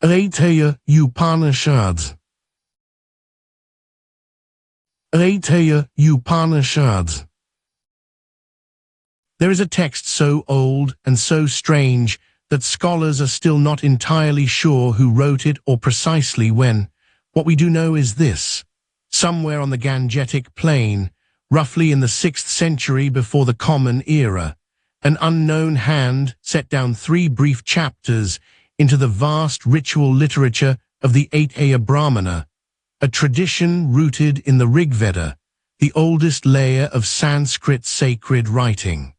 Aitareya Upanishad. Aitareya Upanishad. There is a text so old and so strange that scholars are still not entirely sure who wrote it or precisely when. What we do know is this. Somewhere on the Gangetic plain, roughly in the 6th century before the Common Era, an unknown hand set down 3 brief chapters into the vast ritual literature of the Aitareya Brahmana, a tradition rooted in the Rigveda, the oldest layer of Sanskrit sacred writing.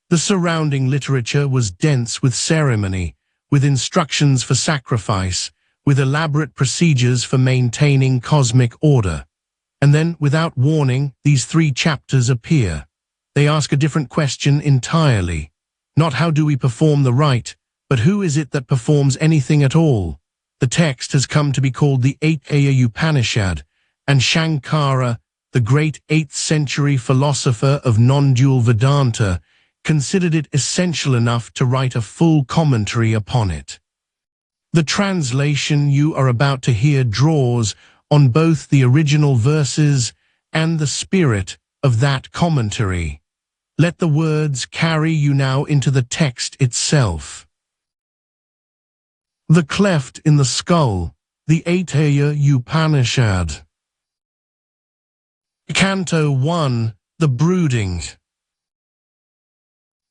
The surrounding literature was dense with ceremony, with instructions for sacrifice, with elaborate procedures for maintaining cosmic order. And then, without warning, these 3 chapters appear. They ask a different question entirely. Not how do we perform the rite, but who is it that performs anything at all? The text has come to be called the Aitareya Upanishad, and Shankara, the great 8th century philosopher of non-dual Vedanta, considered it essential enough to write a full commentary upon it. The translation you are about to hear draws on both the original verses and the spirit of that commentary. Let the words carry you now into the text itself. The cleft in the skull, the Aitareya Upanishad. Canto 1, The Brooding.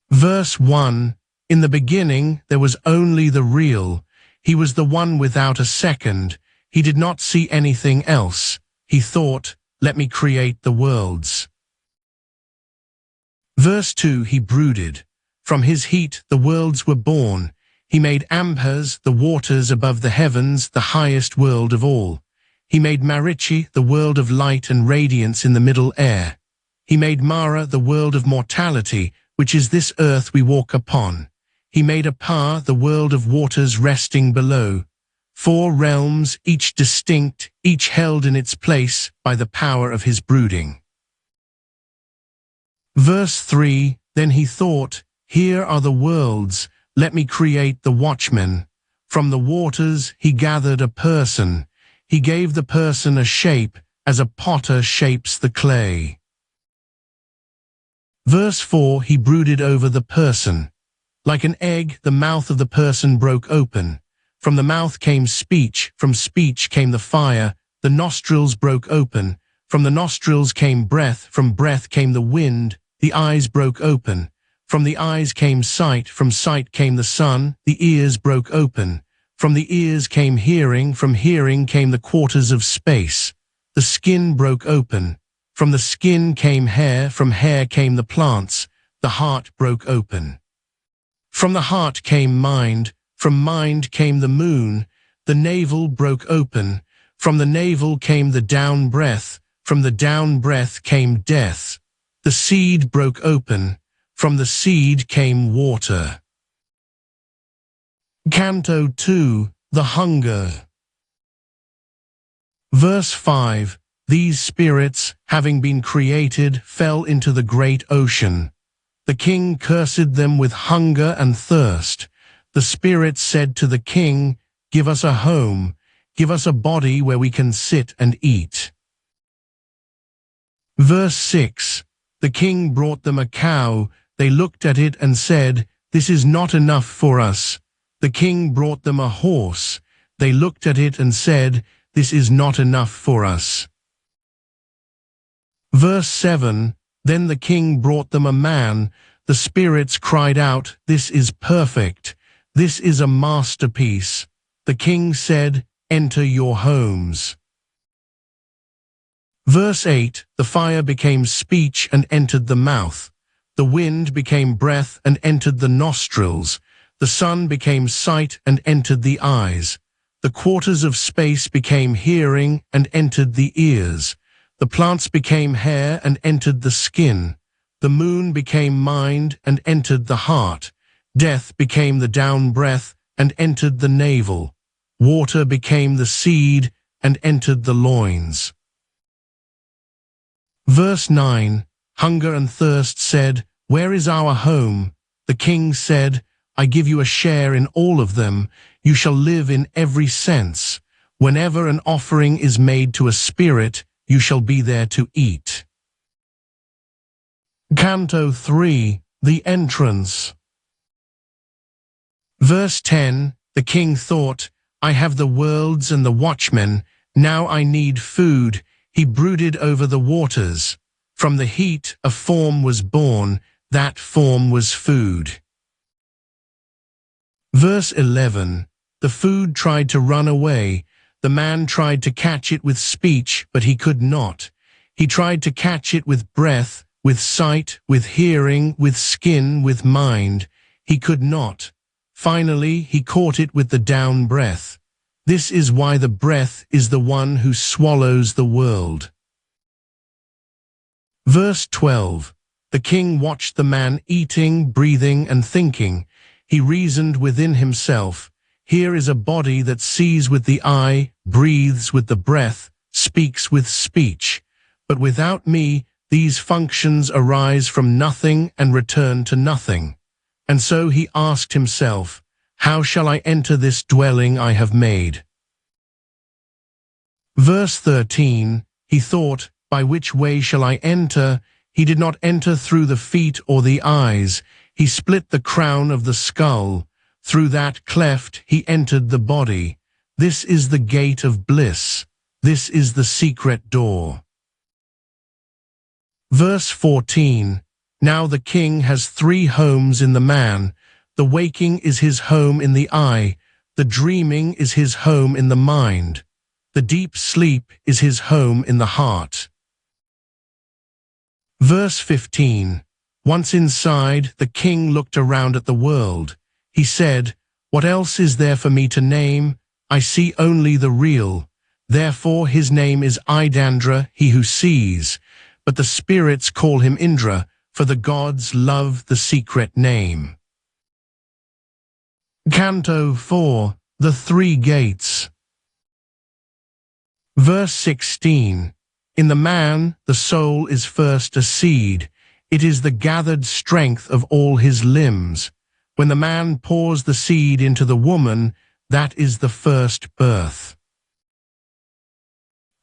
Verse 1, In the beginning there was only the real. He was the one without a second. He did not see anything else. He thought, let me create the worlds. Verse 2, He brooded. From his heat the worlds were born. He made Ambhas, the waters above the heavens, the highest world of all. He made Marichi, the world of light and radiance in the middle air. He made Mara, the world of mortality, which is this earth we walk upon. He made Apar, the world of waters resting below. 4 realms, each distinct, each held in its place by the power of his brooding. Verse 3, Then he thought, Here are the worlds, let me create the watchmen. From the waters he gathered a person. He gave the person a shape, as a potter shapes the clay. Verse 4, He brooded over the person. Like an egg, the mouth of the person broke open. From the mouth came speech, from speech came the fire, the nostrils broke open. From the nostrils came breath, from breath came the wind, the eyes broke open. From the eyes came sight, from sight came the sun, the ears broke open. From the ears came hearing, from hearing came the quarters of space. The skin broke open. From the skin came hair, from hair came the plants, the heart broke open. From the heart came mind, from mind came the moon, the navel broke open. From the navel came the down breath, from the down breath came death. The seed broke open, from the seed came water. Canto 2, The Hunger. Verse 5, These spirits, having been created, fell into the great ocean. The king cursed them with hunger and thirst. The spirits said to the king, Give us a home, give us a body where we can sit and eat. Verse 6, The king brought them a cow. They looked at it and said, This is not enough for us. The king brought them a horse. They looked at it and said, This is not enough for us. Verse 7, Then the king brought them a man. The spirits cried out, This is perfect. This is a masterpiece. The king said, Enter your homes. Verse 8, The fire became speech and entered the mouth. The wind became breath and entered the nostrils. The sun became sight and entered the eyes. The quarters of space became hearing and entered the ears. The plants became hair and entered the skin. The moon became mind and entered the heart. Death became the down breath and entered the navel. Water became the seed and entered the loins. Verse 9, Hunger and thirst said, Where is our home? The king said, I give you a share in all of them. you shall live in every sense. Whenever an offering is made to a spirit, you shall be there to eat. Canto 3, The Entrance. Verse 10, the king thought, I have the worlds and the watchmen, now I need food. He brooded over the waters. From the heat a form was born, that form was food. Verse 11, the food tried to run away. The man tried to catch it with speech, but he could not. He tried to catch it with breath, with sight, with hearing, with skin, with mind. He could not. Finally, he caught it with the down breath. This is why the breath is the one who swallows the world. Verse 12. The king watched the man eating, breathing, and thinking. He reasoned within himself, here is a body that sees with the eye, breathes with the breath, speaks with speech. But without me, these functions arise from nothing and return to nothing. And so he asked himself, how shall I enter this dwelling I have made? Verse 13, he thought, by which way shall I enter? He did not enter through the feet or the eyes. He split the crown of the skull. Through that cleft he entered the body. This is the gate of bliss. This is the secret door. Verse 14, now the king has 3 homes in the man. The waking is his home in the eye. The dreaming is his home in the mind. The deep sleep is his home in the heart. Verse 15, once inside, the king looked around at the world. He said, what else is there for me to name? I see only the real. Therefore his name is Idandra, he who sees. But the spirits call him Indra, for the gods love the secret name. Canto 4, The 3 Gates. Verse 16, in the man, the soul is first a seed. It is the gathered strength of all his limbs. When the man pours the seed into the woman, that is the first birth.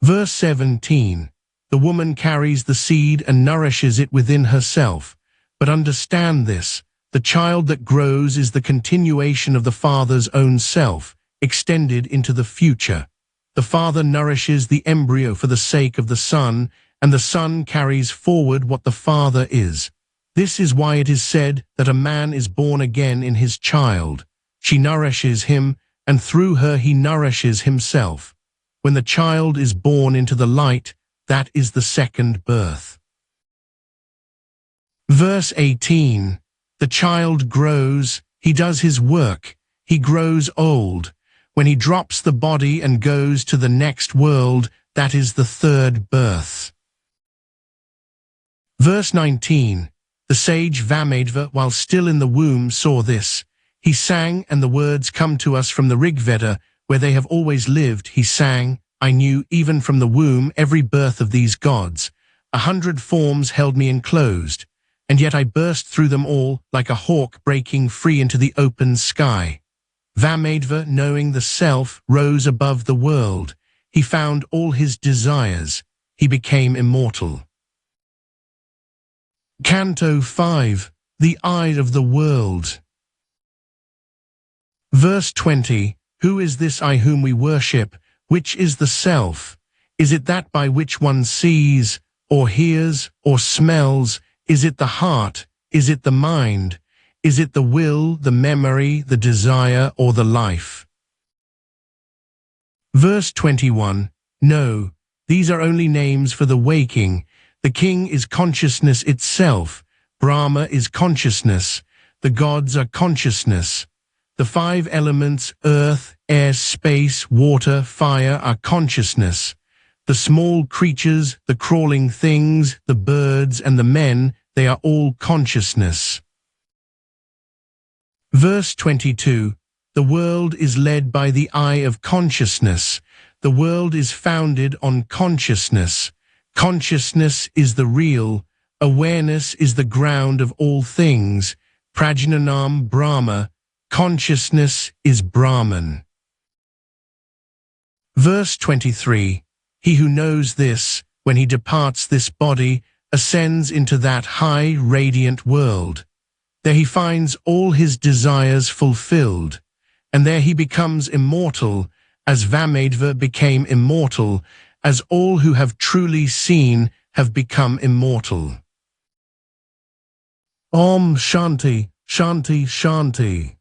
Verse 17, the woman carries the seed and nourishes it within herself. But understand this, the child that grows is the continuation of the father's own self, extended into the future. The father nourishes the embryo for the sake of the son, and the son carries forward what the father is. This is why it is said that a man is born again in his child. She nourishes him, and through her he nourishes himself. When the child is born into the light, that is the second birth. Verse 18, the child grows, he does his work, he grows old. When he drops the body and goes to the next world, that is the third birth. Verse 19, the sage Vamadeva, while still in the womb, saw this. He sang, and the words come to us from the Rigveda, where they have always lived. He sang, I knew even from the womb every birth of these gods. 100 forms held me enclosed, and yet I burst through them all like a hawk breaking free into the open sky. Vamadeva, knowing the self, rose above the world. He found all his desires. He became immortal. Canto 5, The Eye of the World. Verse 20, who is this I whom we worship? Which is the self? Is it that by which one sees, or hears, or smells? Is it the heart? Is it the mind? Is it the will, the memory, the desire, or the life? Verse 21, no, these are only names for the waking. The king is consciousness itself. Brahma is consciousness. The gods are consciousness. The 5 elements, earth, air, space, water, fire, are consciousness. The small creatures, the crawling things, the birds, and the men, they are all consciousness. Verse 22, the world is led by the eye of consciousness. The world is founded on consciousness. Consciousness is the real. Awareness is the ground of all things. Prajnanam Brahma. consciousness is Brahman. Verse 23. He who knows this, when he departs this body, ascends into that high, radiant world. There he finds all his desires fulfilled, and there he becomes immortal, as Vamadeva became immortal, as all who have truly seen have become immortal. Om Shanti, Shanti, Shanti.